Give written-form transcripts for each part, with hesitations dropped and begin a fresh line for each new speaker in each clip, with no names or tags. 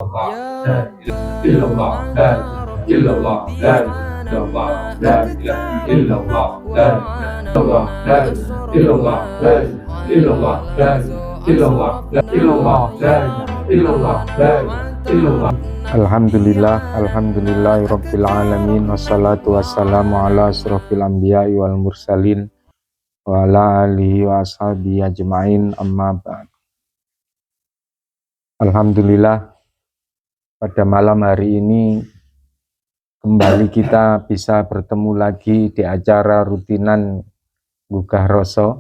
illallah, la ilaha illallah, la ilaha illallah, la ilaha illallah, la ilaha illallah, la ilaha illallah, la ilaha illallah, la ilaha illallah, la ilaha illallah, la ilaha illallah, la ilaha illallah.
Alhamdulillahirabbil alamin, wassalatu wassalamu ala asrofil anbiya'i wal mursalin wa ala alihi wa ashabihi ajma'in, amma ba'd. Alhamdulillah, pada malam hari ini kembali kita bisa bertemu lagi di acara rutinan Gugah Rasa,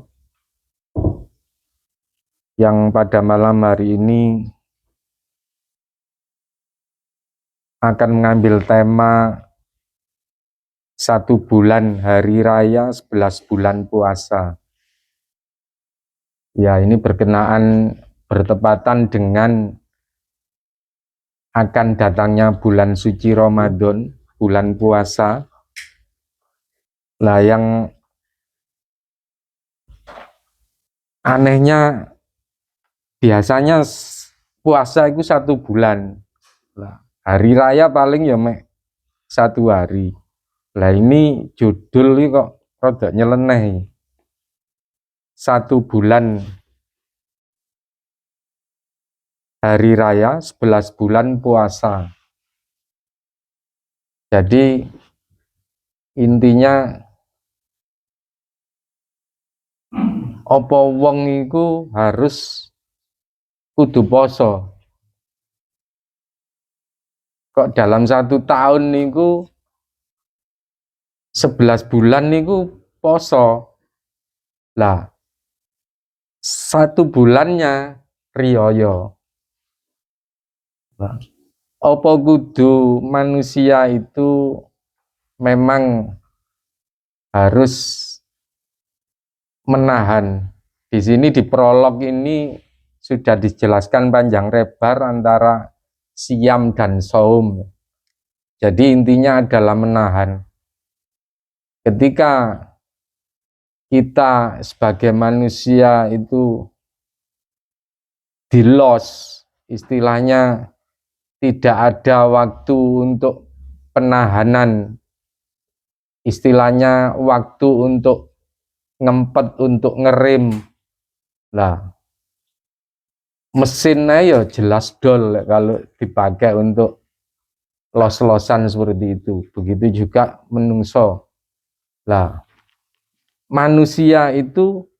yang pada malam hari ini akan mengambil tema 1 bulan hari raya 11 bulan puasa. Ya, ini bertepatan dengan akan datangnya bulan suci Ramadan, bulan puasa. Lah, yang anehnya biasanya puasa itu 1 bulan. Lah, hari raya paling ya mek 1 hari. Lah, ini judul ini kok rada nyeleneh. 1 bulan hari raya 11 bulan puasa. Jadi intinya apa wong iku harus kudu poso. Kok dalam 1 tahun niku 11 bulan niku poso. Lah, 1 bulannya riyaya. Apa kudu manusia itu memang harus menahan? Di sini di prolog ini sudah dijelaskan panjang lebar antara siam dan saum. Jadi intinya adalah menahan. Ketika kita sebagai manusia itu dilos, istilahnya tidak ada waktu untuk penahanan, istilahnya waktu untuk ngempet, untuk ngerem. Lah, mesinnya ya jelas dol kalau dipakai untuk los-losan seperti itu. Begitu juga menungso. Lah, manusia itu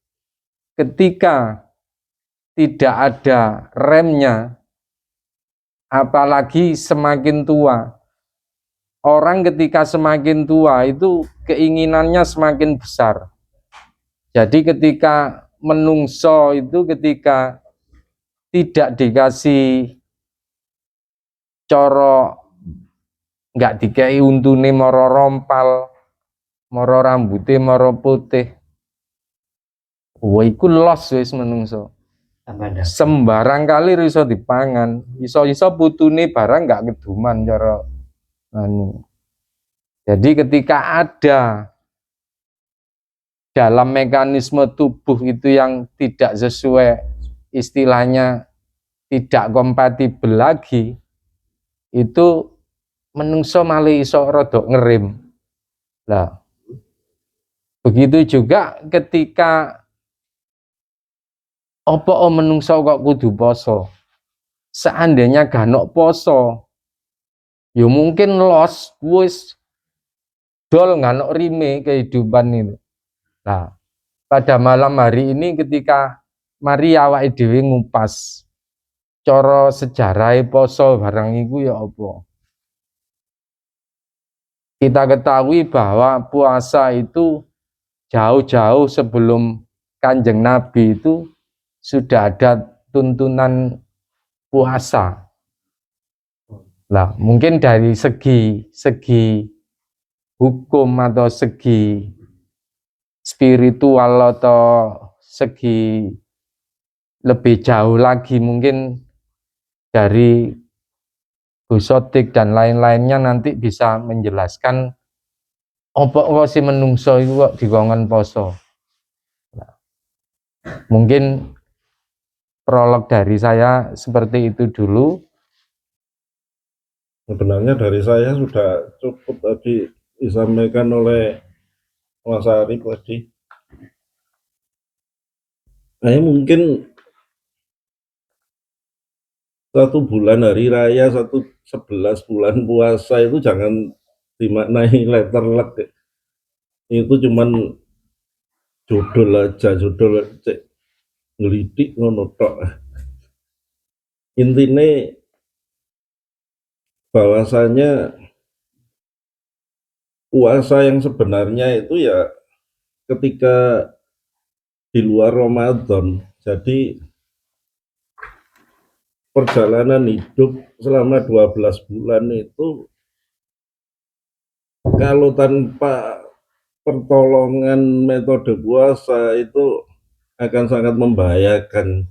ketika tidak ada remnya, apalagi semakin tua. Orang ketika semakin tua itu keinginannya semakin besar. Jadi ketika menungso itu ketika tidak dikasih coro, nggak dikei untune moro rompal, moro rambutnya moro putih, wah iku los wis menungso. Sembarang kali iso dipangan, iso putune barang nggak keduman cara anu. Jadi ketika ada dalam mekanisme tubuh itu yang tidak sesuai, istilahnya tidak kompatibel lagi, itu menungso malih iso rodok ngerem. Lah, begitu juga ketika apa menungso kok kudu poso. Seandainya ganok poso, ya mungkin los wis dol nganok rime kehidupan itu. Nah, pada malam hari ini ketika mari awake dhewe ngupas cara sejarah poso barang iku ya apa. Kita ketahui bahwa puasa itu jauh-jauh sebelum Kanjeng Nabi itu sudah ada tuntunan puasa. Lah, mungkin dari segi hukum atau segi spiritual atau segi lebih jauh lagi mungkin dari Busotik dan lain-lainnya nanti bisa menjelaskan apa si menungso itu kok dikongkon poso. Nah, mungkin prolog dari saya seperti itu dulu.
Sebenarnya dari saya sudah cukup tadi disampaikan oleh Mas Arif tadi. Saya mungkin 1 bulan hari raya, 11 bulan puasa itu jangan dimaknai letter luck. Itu cuman judul cek ngelidik ngono tok. Intinya bahwasanya puasa yang sebenarnya itu ya ketika di luar Ramadan. Jadi perjalanan hidup selama 12 bulan itu kalau tanpa pertolongan metode puasa itu akan sangat membahayakan.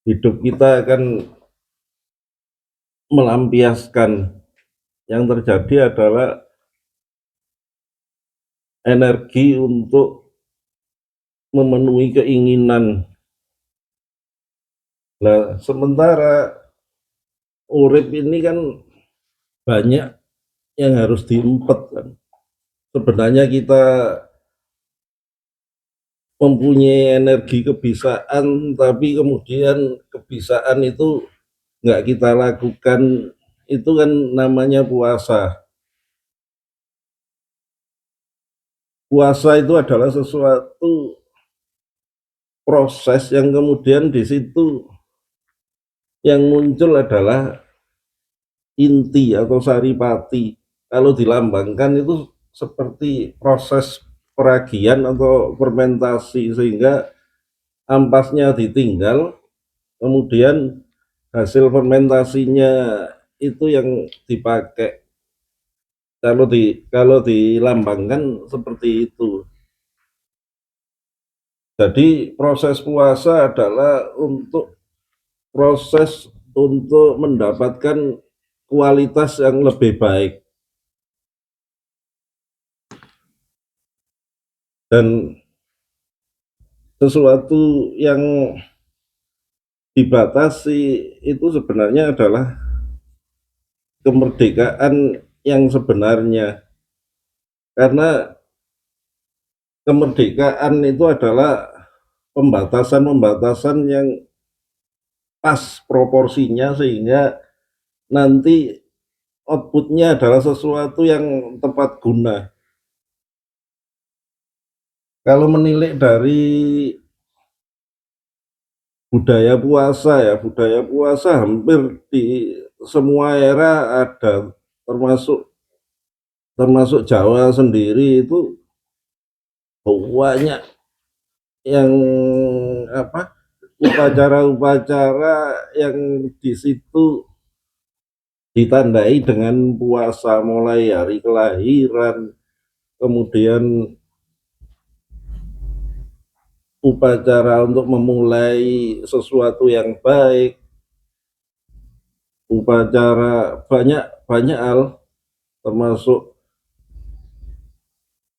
Hidup kita akan melampiaskan. Yang terjadi adalah energi untuk memenuhi keinginan. Nah, sementara urip ini kan banyak yang harus diempet kan. Sebenarnya kita mempunyai energi kebisaan, tapi kemudian kebisaan itu nggak kita lakukan, itu kan namanya puasa. Puasa itu adalah sesuatu proses yang kemudian di situ yang muncul adalah inti atau saripati. Kalau dilambangkan itu seperti proses peragian atau fermentasi, sehingga ampasnya ditinggal, kemudian hasil fermentasinya itu yang dipakai. Kalau dilambangkan seperti itu. Jadi proses puasa adalah proses untuk mendapatkan kualitas yang lebih baik. Dan sesuatu yang dibatasi itu sebenarnya adalah kemerdekaan yang sebenarnya, karena kemerdekaan itu adalah pembatasan yang pas proporsinya, sehingga nanti outputnya adalah sesuatu yang tepat guna. Kalau menilik dari budaya puasa hampir di semua era ada, termasuk Jawa sendiri itu banyak yang upacara-upacara yang di situ ditandai dengan puasa, mulai hari kelahiran, kemudian upacara untuk memulai sesuatu yang baik, upacara banyak hal, termasuk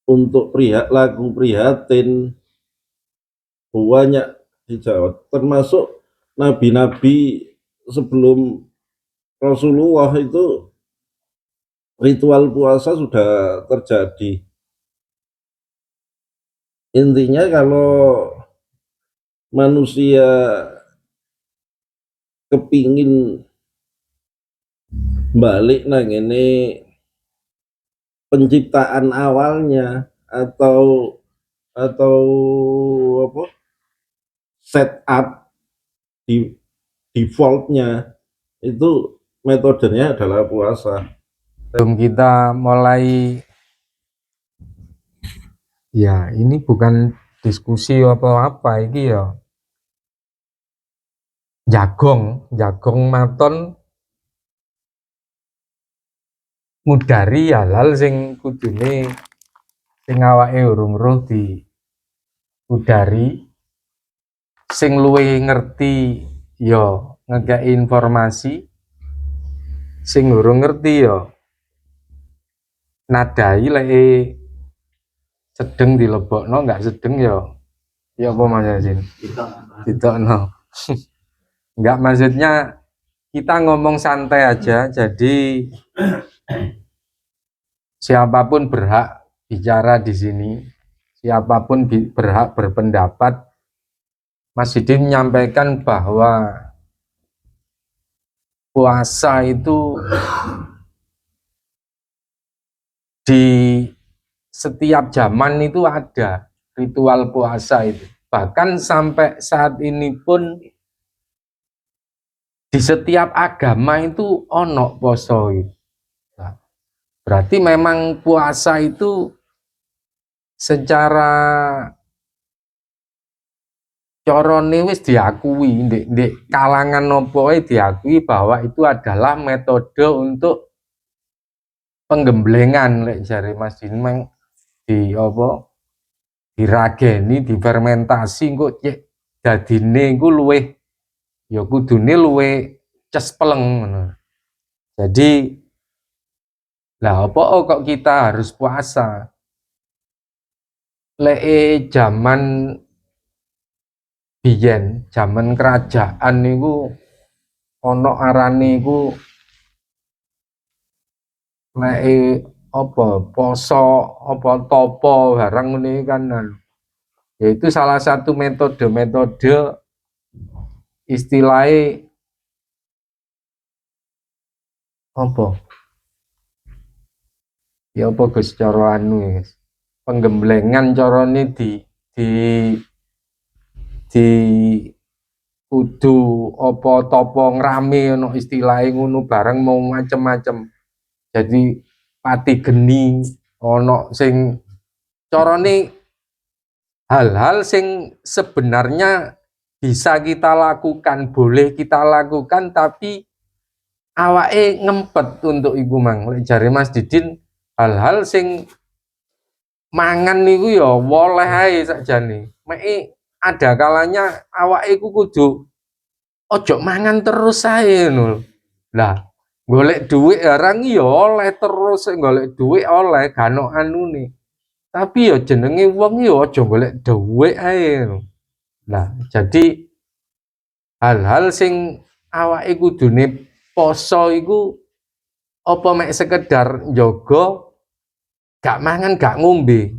untuk lagu prihatin, banyak di Jawa, termasuk nabi-nabi sebelum Rasulullah itu ritual puasa sudah terjadi. Intinya kalau manusia kepingin balik nang ini penciptaan awalnya atau apa, setup di defaultnya itu metodenya adalah puasa.
Sebelum kita mulai, ya ini bukan diskusi apa-apa, ini ya jagong maton mudari halal sing kudune sing awake urung roh di udari, sing luwih ngerti ya ngekei informasi, sing urung ngerti ya nadai leke sedeng dilebokno, enggak sedeng ya apa maksudnya sih ditokno. Enggak, maksudnya kita ngomong santai aja, jadi siapapun berhak bicara di sini, siapapun berhak berpendapat. Mas Didi menyampaikan bahwa puasa itu di setiap zaman itu ada ritual puasa itu. Bahkan sampai saat ini pun di setiap agama itu ono poso itu. Nah, berarti memang puasa itu secara corone wis diakui, di kalangan nopo diakui bahwa itu adalah metode untuk penggemblengan, lek jare Mas Din mang di apa dirageni, difermentasi kok cek dadine iku luweh ya kudune luweh cespleng ngono. Jadi lah apa kok kita harus puasa? Lek zaman biyen, zaman kerajaan niku ana arane iku lek apa poso apa topo barang ngene kan yaitu salah satu metode istilahnya apa ya apa Gus cara anu ya penggemblengan carane di kudu apa topo ngrame ono istilahnya ngono barang mau macem-macem. Jadi pati geni ono sing carane hal-hal sing sebenarnya bisa kita lakukan, boleh kita lakukan, tapi awake ngempet untuk iku mang. Lek jare Mas Didin hal-hal sing mangan niku ya woleh ae sakjane. Mek ada kalanya awake iku kudu ojo mangan terus ae ngono. Lah, golek duit barang ya oleh terus, golek duit oleh gak ono anune. Tapi ya jenenge wong ya aja golek duit ae. Nah, jadi hal-hal sing awake kudune poso iku apa mek sekedar njaga gak mangan gak ngombe.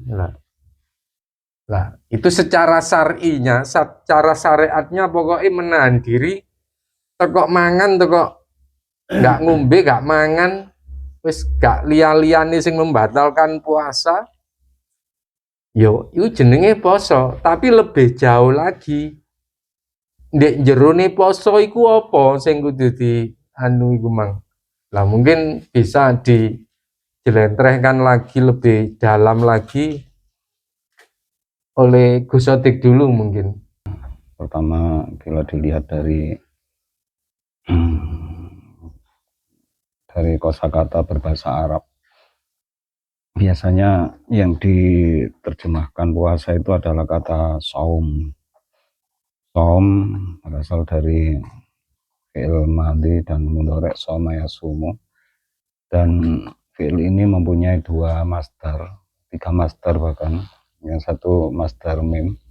Lah, itu secara syar'inya, secara syariatnya pokoknya menahan diri tekok mangan tekok gak ngombe gak mangan wis gak liya-liyane sing membatalkan puasa. Yo, itu jenenge poso, tapi lebih jauh lagi. Ndek jerone poso iku apa sing kudu di anu iku mang. Lah mungkin bisa dijelentrehkan lagi lebih dalam lagi oleh Gus Sodik dulu mungkin.
Pertama kalau dilihat dari kosakata berbahasa Arab, biasanya yang diterjemahkan puasa itu adalah kata saum. Saum berasal dari fi'il madhi dan mudhari' soma yasumu, dan fi'il ini mempunyai dua masdar, 3 masdar bahkan. Yang satu masdar mim,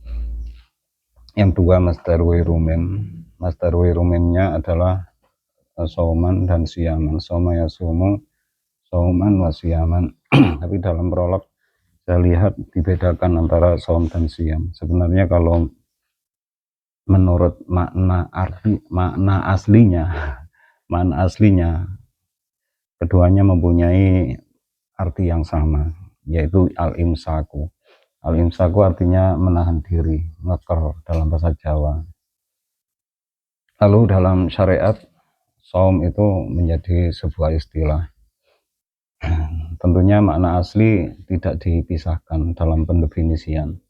yang dua masdar wiru mim. Masdar wiru mimnya adalah sauman dan siyaman, soma yasumu sauman wa siyaman. Tapi dalam prolog saya lihat dibedakan antara saum dan siyam. Sebenarnya kalau menurut makna aslinya keduanya mempunyai arti yang sama, yaitu al-imsaku. Al-imsaku artinya menahan diri, ngeker dalam bahasa Jawa. Lalu dalam syariat, saum itu menjadi sebuah istilah. Tentunya makna asli tidak dipisahkan dalam pendefinisian.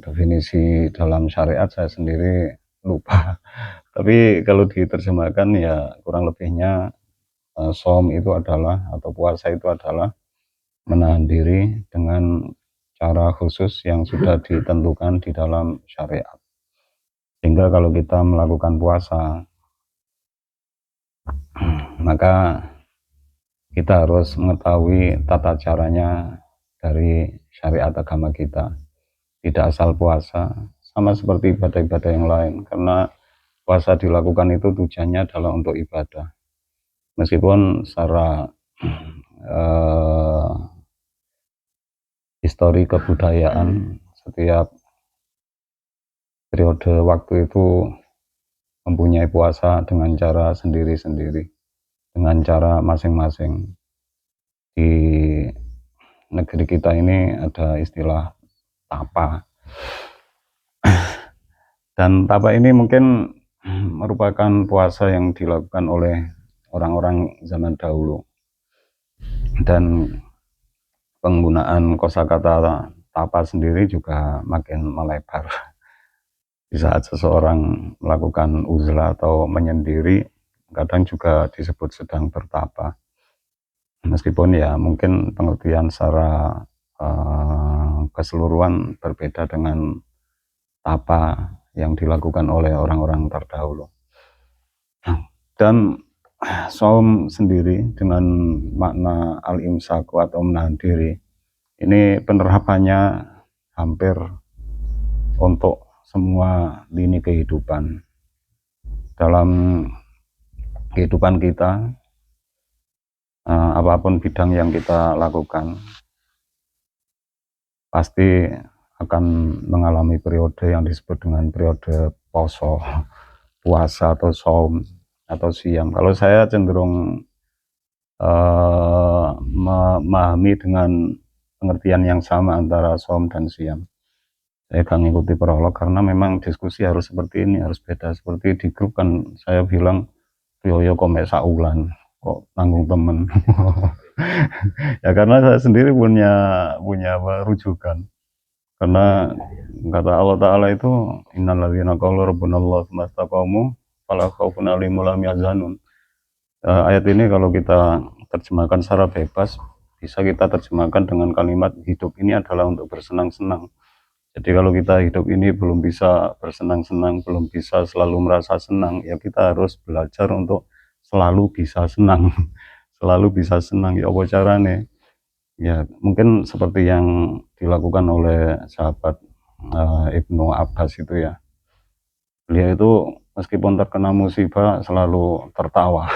Definisi dalam syariat saya sendiri lupa. Tapi kalau diterjemahkan ya kurang lebihnya saum itu adalah, atau puasa itu adalah menahan diri dengan cara khusus yang sudah ditentukan di dalam syariat. Sehingga kalau kita melakukan puasa, maka kita harus mengetahui tata caranya dari syariat agama kita. Tidak asal puasa, sama seperti ibadah-ibadah yang lain, karena puasa dilakukan itu tujuannya adalah untuk ibadah. Meskipun secara histori kebudayaan setiap periode waktu itu mempunyai puasa dengan cara sendiri-sendiri, dengan cara masing-masing. Di negeri kita ini ada istilah tapa, dan tapa ini mungkin merupakan puasa yang dilakukan oleh orang-orang zaman dahulu, dan penggunaan kosakata tapa sendiri juga makin melebar. Di saat seseorang melakukan uzlah atau menyendiri, kadang juga disebut sedang bertapa. Meskipun ya mungkin pengertian secara keseluruhan berbeda dengan tapa yang dilakukan oleh orang-orang terdahulu. Dan saum sendiri dengan makna al-imsak atau menahan diri, ini penerapannya hampir untuk semua lini kehidupan. Dalam kehidupan kita, apapun bidang yang kita lakukan, pasti akan mengalami periode yang disebut dengan periode poso, puasa atau saum atau siam. Kalau saya cenderung memahami dengan pengertian yang sama antara saum dan siam. Saya akan mengikuti prolog karena memang diskusi harus seperti ini, harus beda. Seperti di grup kan saya bilang, Rioyo komek saulan, kok tanggung temen. Ya karena saya sendiri punya rujukan. Karena kata Allah Ta'ala itu, innalladzina qalu rabbunallahu tsumma istaqamu fala khaufun 'alaihim wa lahum yahzanun. Ayat ini kalau kita terjemahkan secara bebas, bisa kita terjemahkan dengan kalimat hidup ini adalah untuk bersenang-senang. Jadi kalau kita hidup ini belum bisa bersenang-senang, belum bisa selalu merasa senang, ya kita harus belajar untuk selalu bisa senang. Selalu bisa senang, ya apa caranya? Ya mungkin seperti yang dilakukan oleh sahabat Ibnu Abbas itu ya. Beliau itu meskipun terkena musibah selalu tertawa.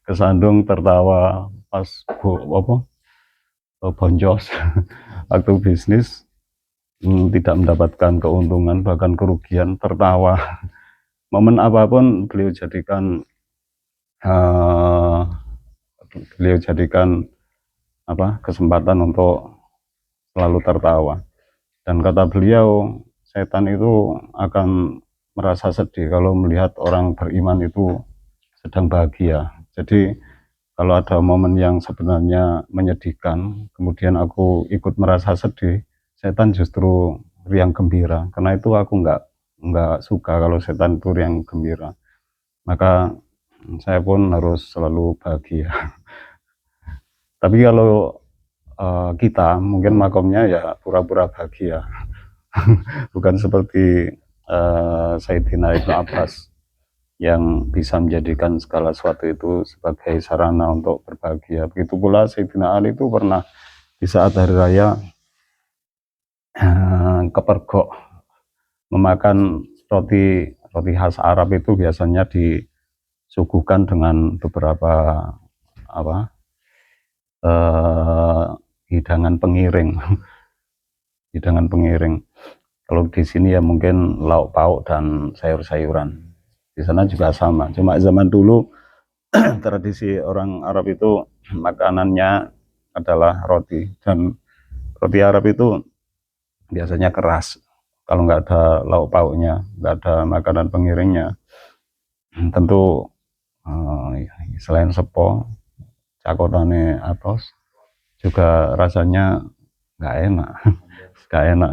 Kesandung tertawa, pas boncos waktu bisnis tidak mendapatkan keuntungan, bahkan kerugian, tertawa. Momen apapun beliau jadikan kesempatan untuk selalu tertawa. Dan kata beliau, setan itu akan merasa sedih kalau melihat orang beriman itu sedang bahagia. Jadi kalau ada momen yang sebenarnya menyedihkan, kemudian aku ikut merasa sedih, setan justru riang gembira. Karena itu aku nggak suka kalau setan itu riang gembira. Maka saya pun harus selalu bahagia. Tapi kalau kita mungkin makomnya ya pura-pura bahagia. Bukan seperti Sayyidina Ibnu Abbas yang bisa menjadikan segala sesuatu itu sebagai sarana untuk berbahagia. Begitu pula Sayyidina Ali itu pernah di saat hari raya kepergok memakan roti khas Arab itu biasanya disuguhkan dengan beberapa hidangan pengiring. Hidangan pengiring. Kalau di sini ya mungkin lauk pauk dan sayur-sayuran. Di sana juga sama. Cuma zaman dulu tradisi orang Arab itu makanannya adalah roti, dan roti Arab itu biasanya keras. Kalau nggak ada lauk pauknya, nggak ada makanan pengiringnya, tentu selain sepo, cakotane atos, juga rasanya nggak enak. Nggak enak.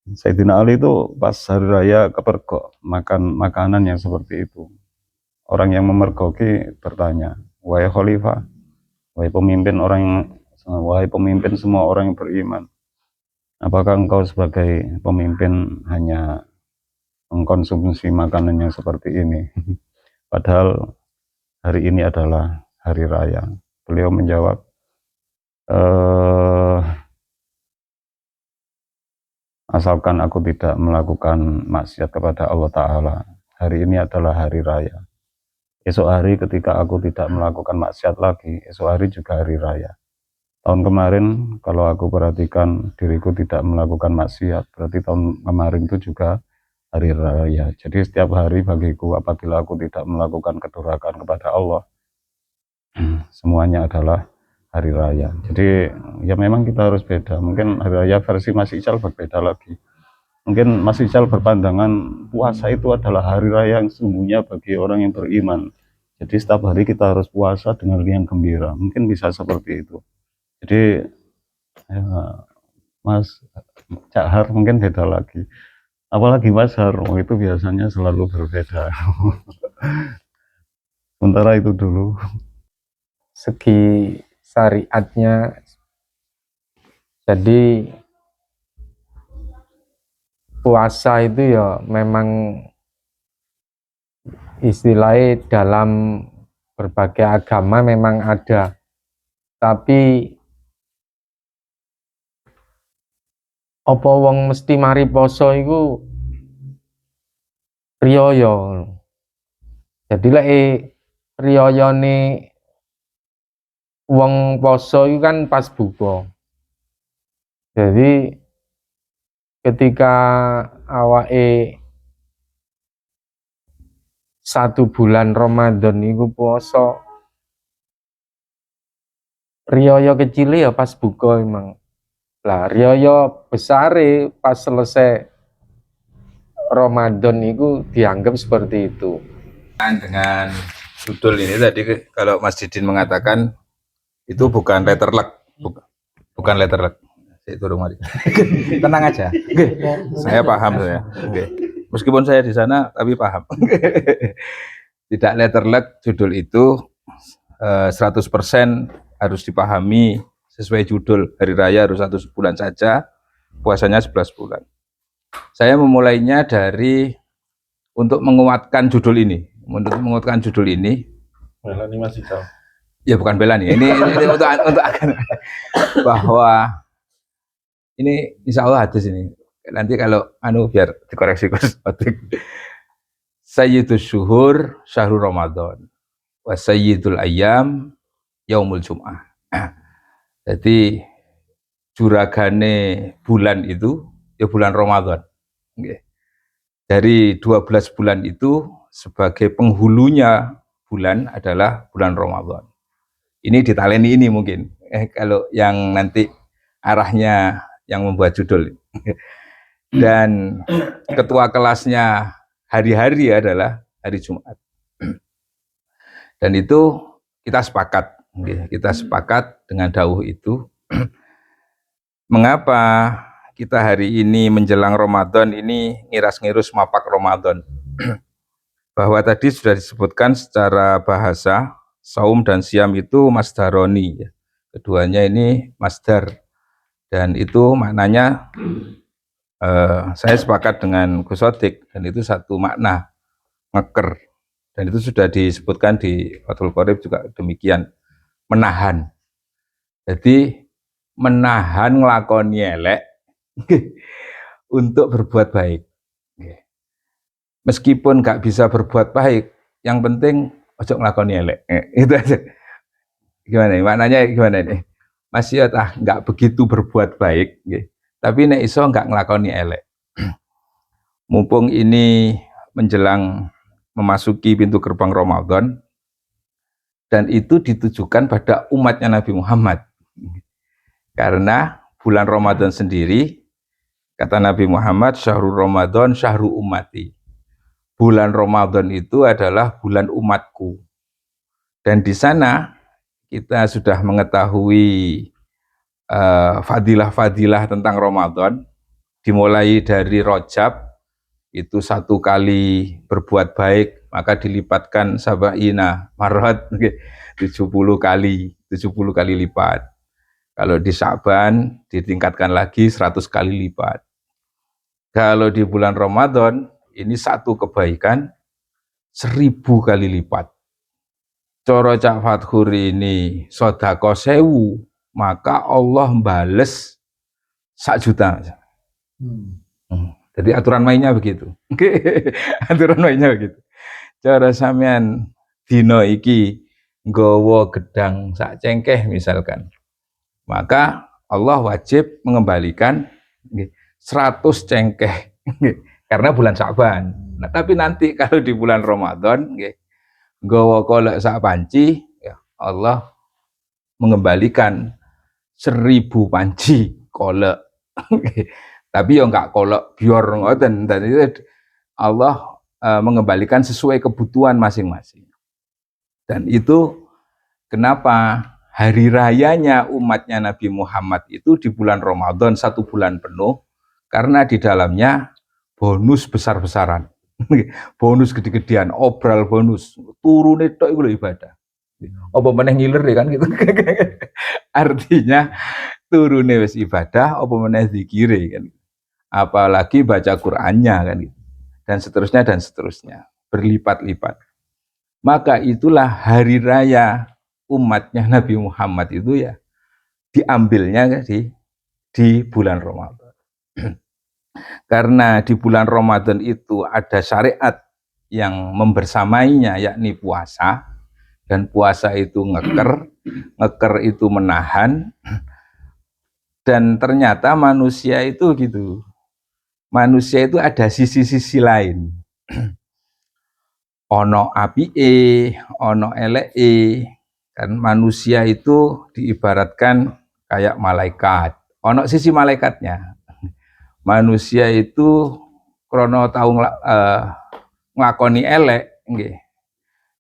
Sayyidina Ali itu pas hari raya kepergok makan makanan yang seperti itu. Orang yang memergoki bertanya, wahai khalifah, wahai pemimpin semua orang yang beriman, apakah engkau sebagai pemimpin hanya mengkonsumsi makanan yang seperti ini? Padahal hari ini adalah hari raya. Beliau menjawab, asalkan aku tidak melakukan maksiat kepada Allah Ta'ala, hari ini adalah hari raya. Esok hari ketika aku tidak melakukan maksiat lagi, esok hari juga hari raya. Tahun kemarin kalau aku perhatikan diriku tidak melakukan maksiat, berarti tahun kemarin itu juga hari raya. Jadi setiap hari bagiku apabila aku tidak melakukan kedurhakaan kepada Allah, semuanya adalah hari raya. Jadi ya memang kita harus beda. Mungkin hari raya versi Mas Ical berbeda lagi. Mungkin Mas Ical berpandangan puasa itu adalah hari raya yang sesungguhnya bagi orang yang beriman. Jadi setiap hari kita harus puasa dengan riang gembira. Mungkin bisa seperti itu. Jadi ya, Mas Cahar mungkin beda lagi. Apalagi Mas Har, itu biasanya selalu berbeda. Sementara itu dulu.
Segi syariatnya, jadi puasa itu ya memang istilahnya dalam berbagai agama memang ada, tapi apa wong mesti mari poso iku riyaya. Jadi lek riyayane wong poso itu kan pas buka. Jadi ketika awake 1 bulan Ramadan iku poso, riyaya kecil ya pas buka emang. Lah riyaya besare pas selesai Ramadan itu dianggap seperti itu.
Dengan judul ini tadi kalau Mas Didin mengatakan itu bukan letter luck, bukan letter luck. Itu rumah. Tenang aja. Saya paham saya. Meskipun saya di sana tapi paham. Tidak letter luck, judul itu 100% harus dipahami sesuai judul. Hari raya harus 1 bulan saja, puasanya 11 bulan. Saya memulainya dari untuk menguatkan judul ini. Untuk menguatkan judul ini,
Melani Mas Ical.
ya bukan bela nih. Ini untuk bahwa ini insya Allah hadis ini. Nanti kalau biar dikoreksi Gus. Sayyidus syuhur syahrul Ramadan wa sayyidul ayyam yaumul Jum'ah. Jadi juragane bulan itu ya bulan Ramadan. Dari 12 bulan itu sebagai penghulunya bulan adalah bulan Ramadan. Ini ditaleni ini mungkin. Kalau yang nanti arahnya yang membuat judul. Dan ketua kelasnya hari-hari adalah hari Jumat. Dan itu kita sepakat. Kita sepakat dengan dawuh itu. Mengapa kita hari ini menjelang Ramadan ini ngiras-ngirus mapak Ramadan? Bahwa tadi sudah disebutkan secara bahasa, saum dan siam itu masdaroni. Keduanya ini masdar. Dan itu maknanya, saya sepakat dengan Gus Sodik, dan itu satu makna, ngeker. Dan itu sudah disebutkan di Fathul Qorib juga demikian. Menahan. Jadi menahan nglakoni elek untuk berbuat baik. Meskipun nggak bisa berbuat baik, yang penting ojo nglakoni elek. Itu aja. Gimana? Maknanya gimana ini? Masih nggak begitu berbuat baik, tapi nek iso nggak nglakoni elek. Mumpung ini menjelang memasuki pintu gerbang Ramadan, dan itu ditujukan pada umatnya Nabi Muhammad. Karena bulan Ramadan sendiri, kata Nabi Muhammad, syahrul Ramadan, syahrul ummati. Bulan Ramadan itu adalah bulan umatku. Dan di sana kita sudah mengetahui fadilah-fadilah tentang Ramadan, dimulai dari Rajab, itu 1 kali berbuat baik, maka dilipatkan sabaina marhat, 70 kali lipat. Kalau di Sya'ban ditingkatkan lagi 100 kali lipat. Kalau di bulan Ramadan, ini 1 kebaikan 1000 kali lipat. Coro Cak Fathur ini sodako 1000, maka Allah bales 1 juta. Jadi aturan mainnya begitu. Aturan mainnya begitu. Cara sampean dino iki nggawa gedang sak cengkeh misalkan. Maka Allah wajib mengembalikan 100 cengkeh karena bulan Sa'ban. Nah, tapi nanti kalau di bulan Ramadan nggawa kolak sak panci, ya Allah mengembalikan 1000 panci kolak. Tapi ya enggak kolak biar ngoten, dan itu Allah mengembalikan sesuai kebutuhan masing-masing. Dan itu kenapa hari rayanya umatnya Nabi Muhammad itu di bulan Ramadan 1 bulan penuh, karena di dalamnya bonus besar-besaran. Bonus gede-gedean, obral bonus, turun itu ibadah. Apa meneh ngiler ya kan gitu. Artinya turune wis ibadah, apa meneh zikire kan. Apalagi baca Qur'annya kan gitu. Dan seterusnya, berlipat-lipat. Maka itulah hari raya umatnya Nabi Muhammad itu ya diambilnya di bulan Ramadan. Karena di bulan Ramadan itu ada syariat yang membersamainya, yakni puasa. Dan puasa itu ngeker itu menahan. Dan ternyata manusia itu gitu. Manusia itu ada sisi-sisi lain. Ono apike, ono eleke. Kan manusia itu diibaratkan kayak malaikat. Ono sisi malaikatnya. Manusia itu krono tahu nglakoni elek nggih.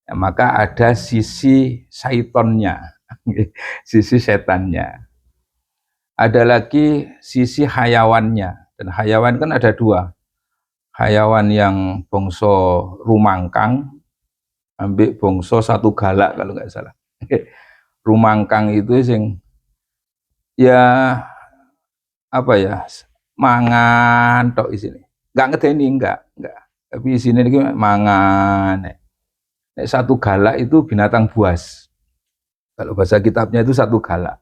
Ya, maka ada sisi syaitonnya, sisi setannya. Ada lagi sisi hayawannya. Dan hayawan kan ada 2. Hayawan yang bangsa rumangkang, ambek bangsa satu galak kalau nggak salah. Rumangkang itu sing ya apa ya, mangan tok isine. Enggak ngedeni enggak. Tapi isine iki mangan. Nek satu galak itu binatang buas. Kalau bahasa kitabnya itu satu galak.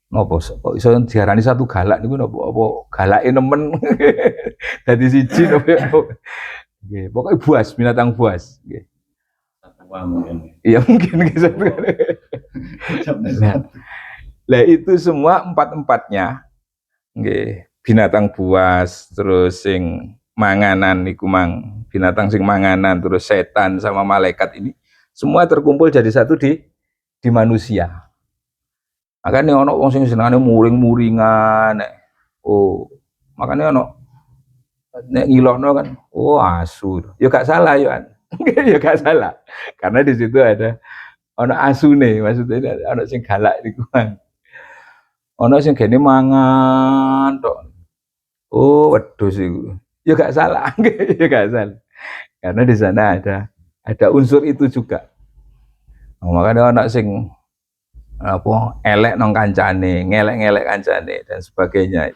Nopo kok iso diarani satu galak niku nopo apa galake nemen. Dadi siji nopo. Nggih, pokoke buas, binatang buas, nggih.
Satwa mungkin.
Iya mungkin gitu. Lah itu semua empat-empatnya nggih, binatang buas, terus sing manganan niku mang binatang sing manganan, terus setan sama malaikat ini semua terkumpul jadi satu di manusia. Makanya ono wong sing senengane muring-muringan. Oh, makanya ono nek ngilokno kan, oh asu. Ya gak salah yo kan. Ya gak salah. Karena di situ ada ono asune, maksudnya ono sing galak niku. Ono sing gene mangan tok. Oh, wedhus iku. Ya gak salah, ya gak salah. Karena di sana ada unsur itu juga. Nah, makanya ono sing apa elek nang kancane, ngelek-ngelek kancane dan sebagainya.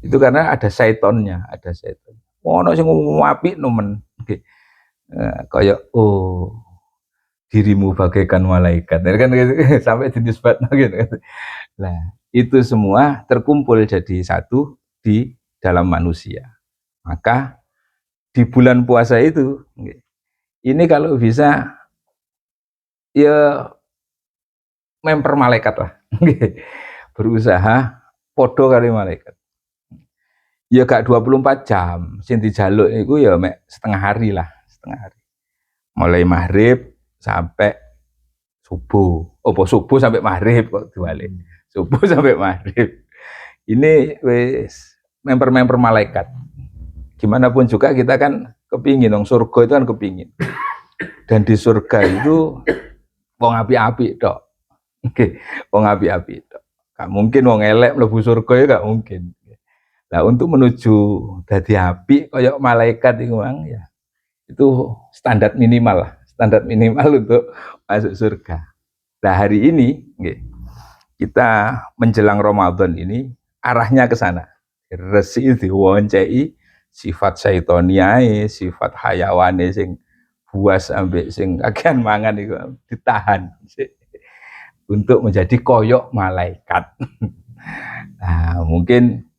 Itu karena ada syaitonnya, ada syaiton. Ono sing ngomong apik nemen. Kayak oh dirimu bagaikan malaikat. Kan sampai dinisbatno gitu. Nah, itu semua terkumpul jadi satu di dalam manusia. Maka di bulan puasa itu ini kalau bisa ya memper malaikat lah. Berusaha podo kali malaikat. Ya gak 24 jam, sing dijaluk iku ya mek setengah hari lah, setengah hari. Mulai maghrib sampai subuh. Apa subuh sampai maghrib kok diwalik. Subuh sampai maghrib. Ini wis memper-memper malaikat. Gimana pun juga kita kan kepingin, dong surga itu kan kepingin. Dan di surga itu wong api-api tok. Wong api-api tok. Gak mungkin wong elek mlebu surga ya gak mungkin. Nah, untuk menuju dadi api kayak malaikat itu mang ya. Itu standar minimal lah, standar minimal untuk masuk surga. Nah, hari ini kita menjelang Ramadan ini arahnya ke sana. Resi diwoncei sifat syaitoniae, sifat hayawane sing buas ambek sing kakean mangan itu ditahan untuk menjadi koyok malaikat. Nah, mungkin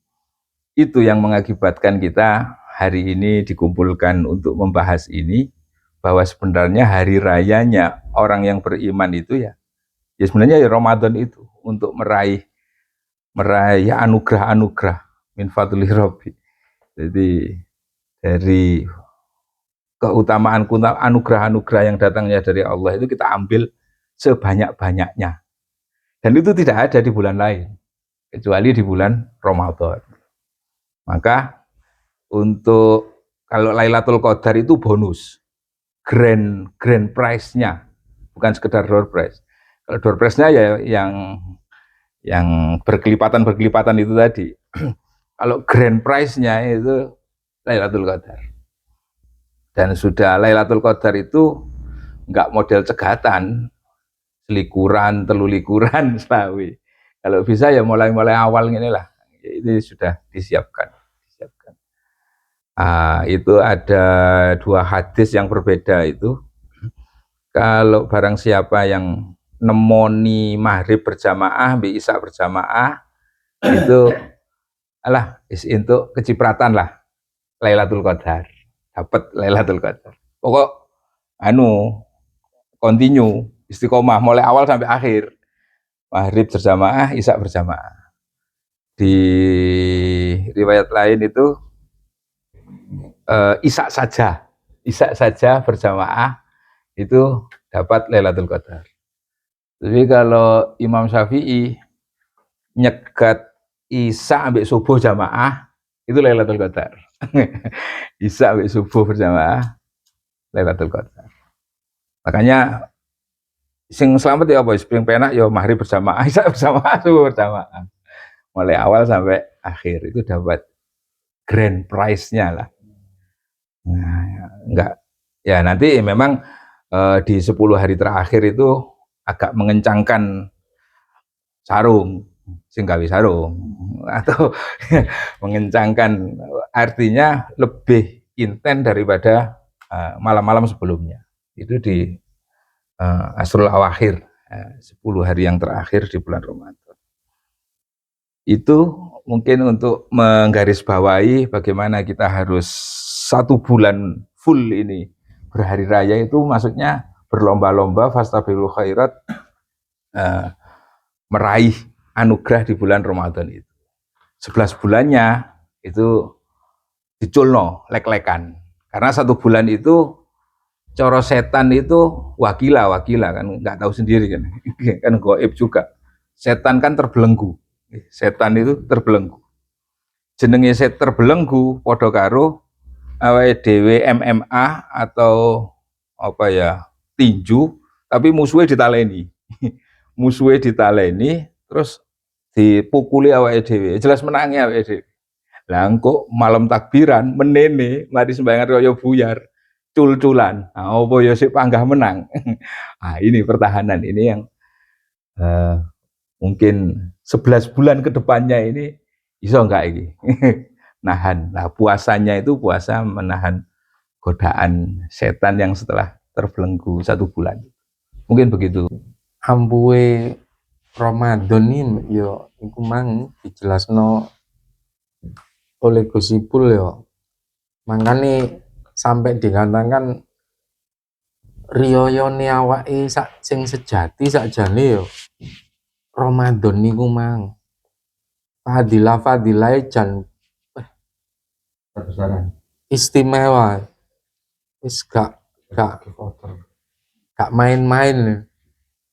itu yang mengakibatkan kita hari ini dikumpulkan untuk membahas ini, bahwa sebenarnya hari rayanya orang yang beriman itu ya sebenarnya ya Ramadan itu untuk meraih anugerah-anugerah min fadli Rabbi. Jadi dari keutamaan anugerah-anugerah yang datangnya dari Allah itu kita ambil sebanyak-banyaknya. Dan itu tidak ada di bulan lain kecuali di bulan Ramadan. Maka untuk kalau Lailatul Qadar itu bonus, grand prize-nya, bukan sekedar door prize. Kalau door prize-nya ya yang berkelipatan itu tadi. Kalau grand prize-nya itu Lailatul Qadar. Dan sudah Lailatul Qadar itu enggak model cegatan, selikuran, telulikuran, selawi. Kalau bisa ya mulai awal ini lah. Ini sudah disiapkan. Itu ada 2 hadis yang berbeda itu. Kalau barang siapa yang nemoni maghrib berjamaah, isya berjamaah, itu untuk kecipratan lah Lailatul Qadar, dapat Lailatul Qadar. Pokok continue istiqomah mulai awal sampai akhir, maghrib berjamaah, isya berjamaah. Di riwayat lain itu isya saja berjamaah itu dapat Lailatul Qadar. Jadi kalau Imam Syafi'i nyegat isya sampai subuh jamaah itu Lailatul Qadar. Isya sampai subuh berjamaah Lailatul Qadar. Makanya sing selamat ya apa spring penak ya maghrib berjamaah, isya berjamaah, subuh berjamaah. Mulai awal sampai akhir itu dapat grand prize-nya lah. Nah, enggak ya nanti memang di 10 hari terakhir itu agak mengencangkan sarung, sing gawe sarung atau mengencangkan, artinya lebih intens daripada malam-malam sebelumnya. Itu di Asrul Awakhir, 10 hari yang terakhir di bulan Ramadan. Itu mungkin untuk menggarisbawahi bagaimana kita harus 1 bulan full ini berhari raya, itu maksudnya berlomba-lomba fastabiqul khairat, meraih anugerah di bulan Ramadan itu. 11 bulannya itu diculno lek-lekan, karena 1 bulan itu coro setan itu wakila kan nggak tahu sendiri kan kan gaib juga. Setan kan terbelenggu, setan itu terbelenggu, jenenge set terbelenggu padha karo awake dhewe MMA atau apa ya, tinju, tapi musuhnya ditaleni terus dipukuli awake dhewe, jelas menangnya awake dhewe. Lah engko malam takbiran menene mari sembahyang raya buyar cul-culan, apa ya sik panggah menang. Ini pertahanan ini yang mungkin 11 bulan ke depannya ini iso enggak iki nahan. Nah, puasanya itu puasa menahan godaan setan yang setelah terbelenggu 1 bulan. Mungkin begitu.
Ampuhe Ramadan ini yo iku mang dijelasno oleh Gus Ipul yo. Makane sampai dikatakan riyoyone awake sing sejati sakjane yo Ramadan niku mang. Fadilah jan
Perbesaran.
istimewa. Wis gak main-main.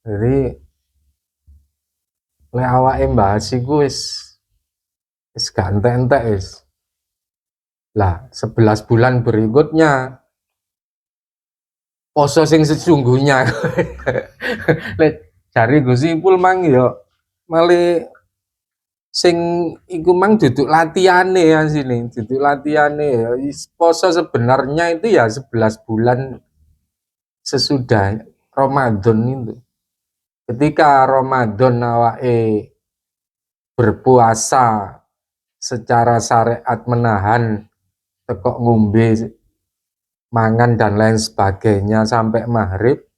Jadi lek awake bahas iku wis gak entek-entek wis. Lah 11 bulan berikutnya poso sing sesungguhnya. Lek cari Gus Ipul mang yo male sing iku mang duduk latihane ya sini, duduk latihane ya. Poso sebenarnya itu ya 11 bulan sesudah Ramadan itu. Ketika Ramadan awake berpuasa secara syariat menahan tekok ngombe, mangan dan lain sebagainya sampai maghrib.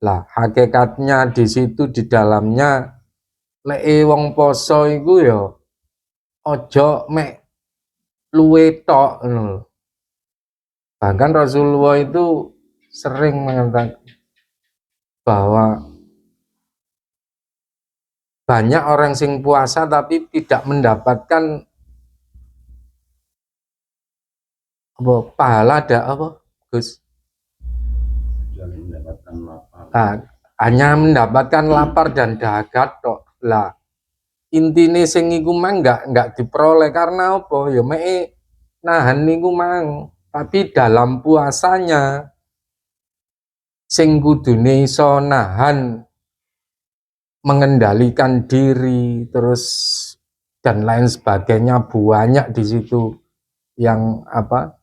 Lah hakikatnya di situ di dalamnya lek wong poso iku ya ojo mek luwe tok ngono lho. Bahkan Rasulullah itu sering mengatakan bahwa banyak orang sing puasa tapi tidak mendapatkan apa pahala ada apa Gus?
Mendapatkan lapar.
Nah, hanya mendapatkan lapar dan dahaga tok. Lah intine sing iku mang enggak diperoleh karena apa? Ya mek nahan niku mang. Tapi dalam puasanya sing kudune iso nahan, mengendalikan diri terus dan lain sebagainya, banyak di situ yang apa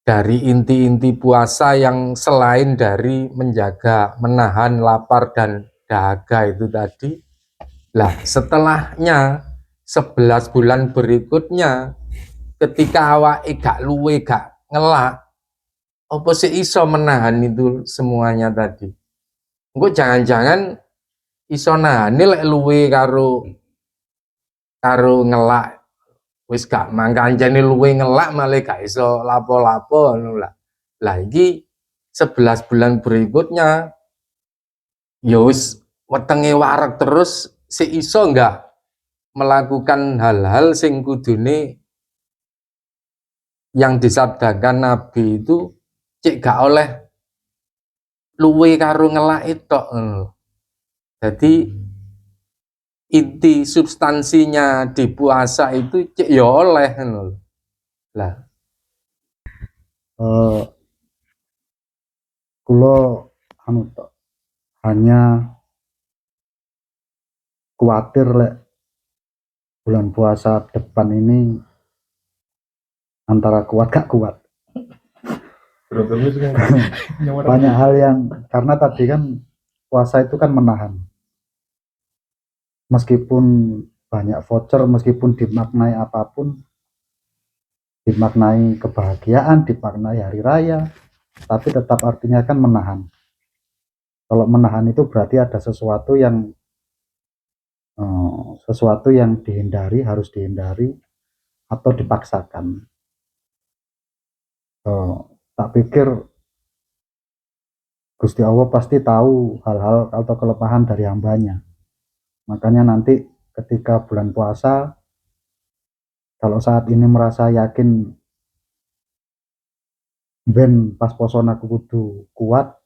dari inti-inti puasa yang selain dari menjaga menahan lapar dan dahaga itu tadi. Lah setelahnya 11 bulan berikutnya ketika awake gak luwe gak ngelak, apa sih iso menahan itu semuanya tadi? Engko jangan-jangan iso nahane lek luwe karo ngelak, wis gak mangkancane luwe ngelak malah gak iso lapo-lapo ngono lah. Lah iki 11 bulan berikutnya ya wis wetenge wareg terus si iso enggak melakukan hal-hal sing kudune yang disabdakan Nabi itu cek gak oleh luwe karo ngelak tok. Jadi inti substansinya di puasa itu cek ya oleh lah.
Kula anu tok hanya kuatir lek bulan puasa depan ini antara kuat gak kuat. Banyak hal yang karena tadi kan puasa itu kan menahan. Meskipun banyak voucher, meskipun dimaknai apapun, dimaknai kebahagiaan, dimaknai hari raya, tapi tetap artinya kan menahan. Kalau menahan itu berarti ada sesuatu yang dihindari, harus dihindari atau dipaksakan. Tak pikir Gusti Allah pasti tahu hal-hal atau kelemahan dari hambanya. Makanya nanti ketika bulan puasa, kalau saat ini merasa yakin ben pas poso aku kudu kuat,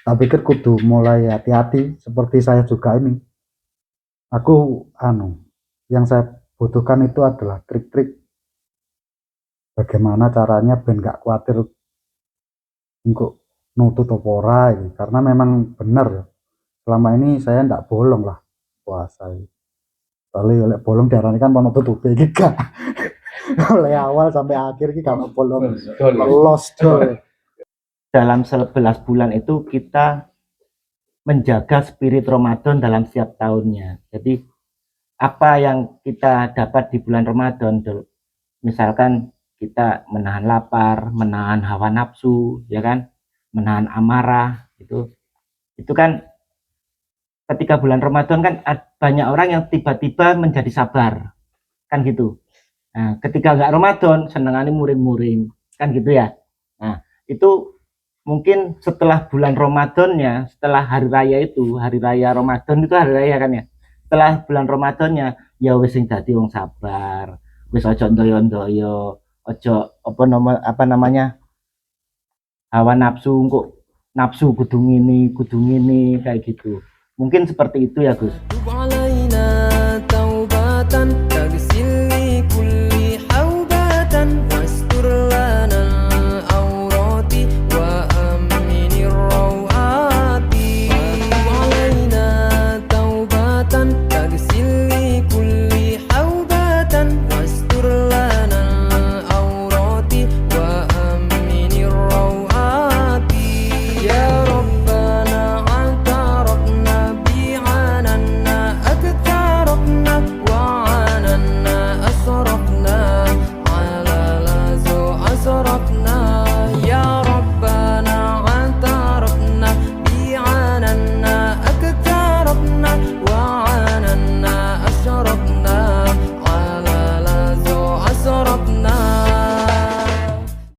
tak pikir kudu mulai hati-hati. Seperti saya juga ini, aku yang saya butuhkan itu adalah trik-trik bagaimana caranya ben gak khawatir untuk nutut opora ini. Karena memang benar ya, selama ini saya ndak bolong lah puasa ini. Soalnya oleh bolong diarani kan mau tutup gitu. Oleh awal sampai akhir kita gak bolong, lost joy.
Dalam 11 bulan itu kita menjaga spirit Ramadan dalam setiap tahunnya. Jadi apa yang kita dapat di bulan Ramadan, misalkan kita menahan lapar, menahan hawa nafsu, ya kan, menahan amarah, itu kan ketika bulan Ramadan kan banyak orang yang tiba-tiba menjadi sabar, kan gitu. Nah, ketika nggak Ramadan senengannya muring-muring, kan gitu ya. Nah, itu mungkin setelah bulan Ramadannya, setelah hari raya itu, hari raya Ramadan itu hari raya kan ya. Setelah bulan Ramadannya, ya wis sing dadi wong sabar, wis ojo ndoyo-ndoyo, ojo apa namanya hawa nafsu, kok nafsu kudu ngini kayak gitu. Mungkin seperti itu ya Gus.